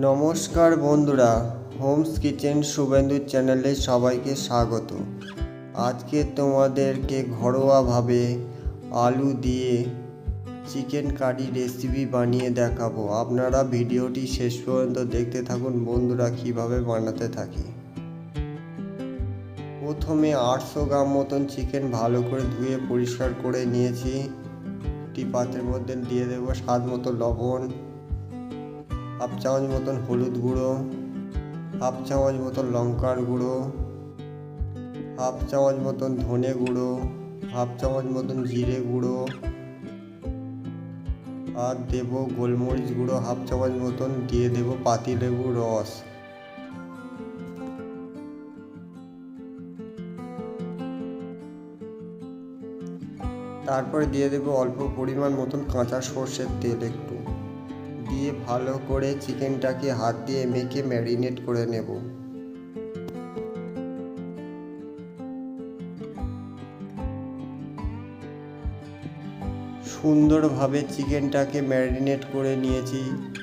নমস্কার বন্ধুরা, Holmes kitchen Suvendu চ্যানেলে সবাইকে স্বাগত। আজকে তোমাদেরকে ঘরোয়াভাবে আলু দিয়ে চিকেন কারি রেসিপি বানিয়ে দেখাবো। আপনারা ভিডিওটি শেষ পর্যন্ত দেখতে থাকুন বন্ধুরা, কিভাবে বানাতে থাকি। প্রথমে 800 গ্রাম মতন চিকেন ভালো করে ধুয়ে পরিষ্কার করে নিয়েছি। একটি পাত্রের মধ্যে দিয়ে দেবো স্বাদ মতো লবণ, হাফ চামচ মতন হলুদ গুঁড়ো, হাফ চামচ মতন লঙ্কার গুঁড়ো, হাফ চামচ মতন ধনে গুঁড়ো, হাফ চামচ মতন জিরে গুঁড়ো, আর দেব গোলমরিচ গুঁড়ো হাফ চামচ মতন, দিয়ে দেব পাতিলেবুর রস। তারপরে দিয়ে দেব অল্প পরিমাণ মতন কাঁচা সর্ষের তেল একটু, দিয়ে ভালো করে চিকেনটাকে হাত দিয়ে মেখে ম্যারিনেট করে নেব। সুন্দরভাবে চিকেনটাকে ম্যারিনেট করে নিয়েছি।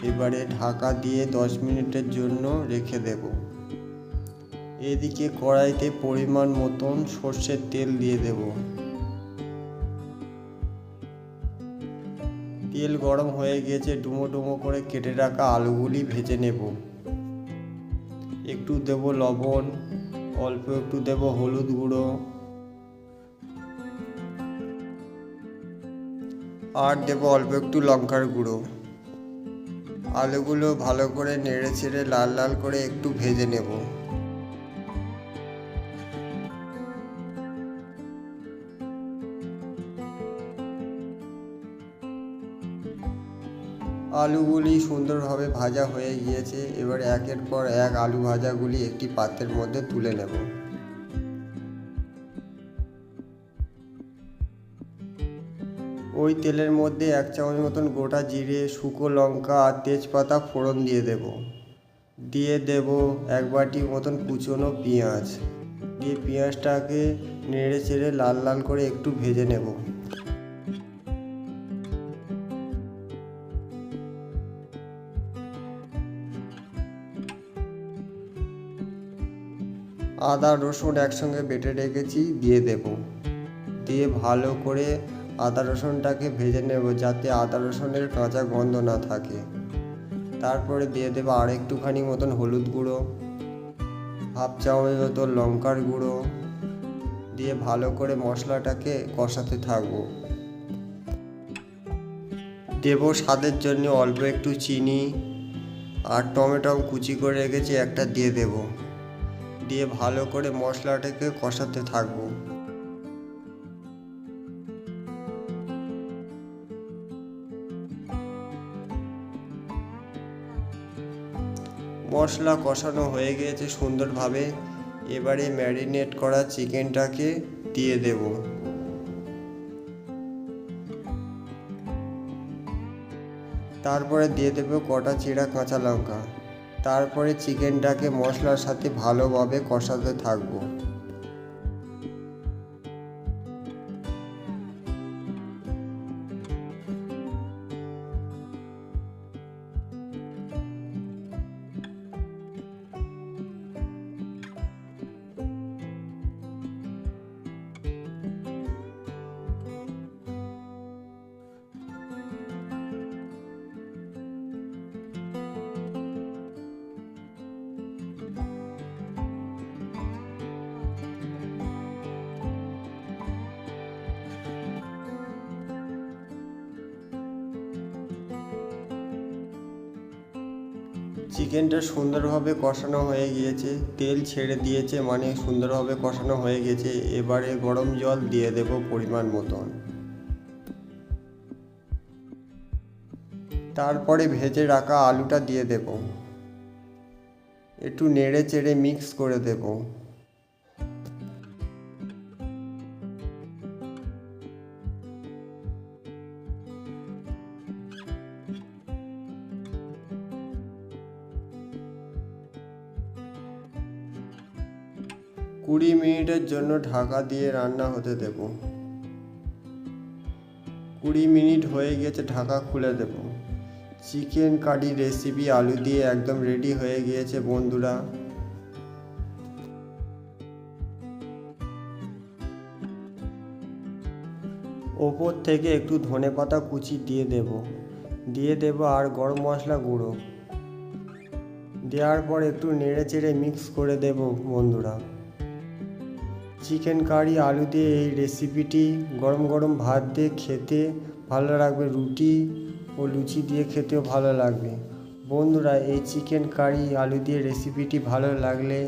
এবারে ঢাকা দিয়ে 10 মিনিটের জন্য রেখে দেব। এদিকে কড়াইতে পরিমাণ মতন সর্ষের তেল দিয়ে দেব। তেল গরম হয়ে গিয়েছে, ডুমো ডুমো করে কেটে রাখা আলুগুলি ভেজে নেব। একটু দেব লবণ, অল্প একটু দেব হলুদ গুঁড়ো, আর দেব অল্প একটু লঙ্কার গুঁড়ো। আলুগুলো ভালো করে নেড়ে ছেড়ে লাল লাল করে একটু ভেজে নেব। আলুগুলি সুন্দরভাবে ভাজা হয়ে গিয়েছে। এবার একের পর এক আলু ভাজাগুলি একটি পাত্রের মধ্যে তুলে নেব। ওই তেলের মধ্যে 1 চামচ মতন গোটা জিরে, শুকনো লঙ্কা আর তেজপাতা ফোড়ন দিয়ে দেব। দিয়ে দেব 1 বাটি মতন কুচনো পেঁয়াজ, দিয়ে পেঁয়াজটাকে নেড়ে চেড়ে লাল লাল করে একটু ভেজে নেব। আদা রসুন একসঙ্গে বেটে রেখেছি, দিয়ে দেব। দিয়ে ভালো করে আদা রসুনটাকে ভেজে নেব, যাতে আদা রসুনের কাঁচা গন্ধ না থাকে। তারপরে দিয়ে দেবো আর একটুখানি মতন হলুদ গুঁড়ো, হাফ চামচ মতো লঙ্কার গুঁড়ো, দিয়ে ভালো করে মশলাটাকে কষাতে থাকবো। দেব স্বাদের জন্য অল্প একটু চিনি, আর টমেটো কুচি করে রেখেছি একটা, দিয়ে দেব। দিয়ে ভালো করে মশলাটাকে কষাতে থাকবো। মশলা কষানো হয়ে গিয়েছে সুন্দরভাবে। এবারে ম্যারিনেট করা চিকেনটাকে দিয়ে দেব। তারপরে দিয়ে দেব কটা চিড়া কাঁচা লঙ্কা। তারপরে চিকেনটাকে মশলার সাথে ভালোভাবে কষাতে থাকবো। চিকেনটা সুন্দরভাবে কষানো হয়ে গিয়েছে, তেল ছেড়ে দিয়েছে, মানে সুন্দরভাবে কষানো হয়ে গেছে। এবারে গরম জল দিয়ে দেব পরিমাণ মতন। তারপরে ভেজে রাখা আলুটা দিয়ে দেব। একটু নেড়ে চেড়ে মিক্স করে দেব। কুড়ি মিনিটের জন্য ঢাকা দিয়ে রান্না হতে দেব। 20 মিনিট হয়ে গেছে, ঢাকা খুলে দেব। চিকেন কারি রেসিপি আলু দিয়ে একদম রেডি হয়ে গিয়েছে বন্ধুরা। ওপর থেকে একটু ধনেপাতা কুচি দিয়ে দেব আর গরম মশলা গুঁড়ো দেওয়ার পর একটু নেড়ে চেড়ে মিক্স করে দেব বন্ধুরা। চিকেন কারি আলু দিয়ে এই রেসিপিটি গরম গরম ভাত দিয়ে খেতে ভালো লাগবে, রুটি ও লুচি দিয়ে খেতেও ভালো লাগবে বন্ধুরা। এই চিকেন কারি আলু দিয়ে রেসিপিটি ভালো লাগলে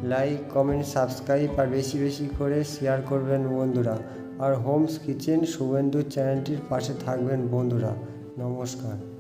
লাইক, কমেন্ট, সাবস্ক্রাইব আর বেশি বেশি করে শেয়ার করবেন বন্ধুরা। আর হোমস কিচেন শুভেন্দু চ্যানেলটির পাশে থাকবেন বন্ধুরা। নমস্কার।